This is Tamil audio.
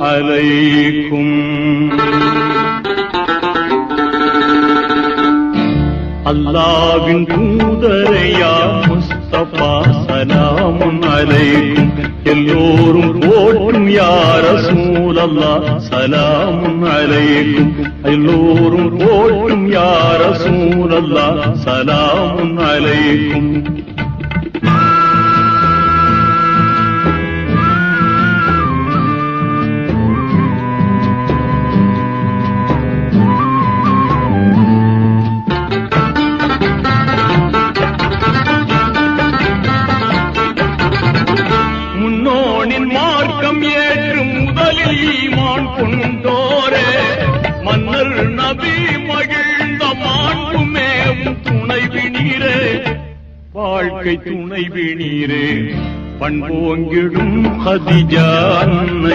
عليكم அல்லாஹ்வின் தூதரே யா முஸ்தபா சலாமுன் அலைக்கும் எல்லோரும் போற்றும் யா ரசூலல்லாஹ் சலாமுன் அலைக்கும் எல்லோரும் போற்றும் யா ரசூலல்லாஹ் சலாமுன் அலைக்கும் மார்க்கம் ஏற்றும் முதலில் ஈமான் கொண்டோரே மன்னர் நபி மகிழ்ந்த மாண்புமேவும் துணைவினீரே வாழ்க்கை துணைவினீரே பண்போங்கிடும் ஹதிஜா அன்னை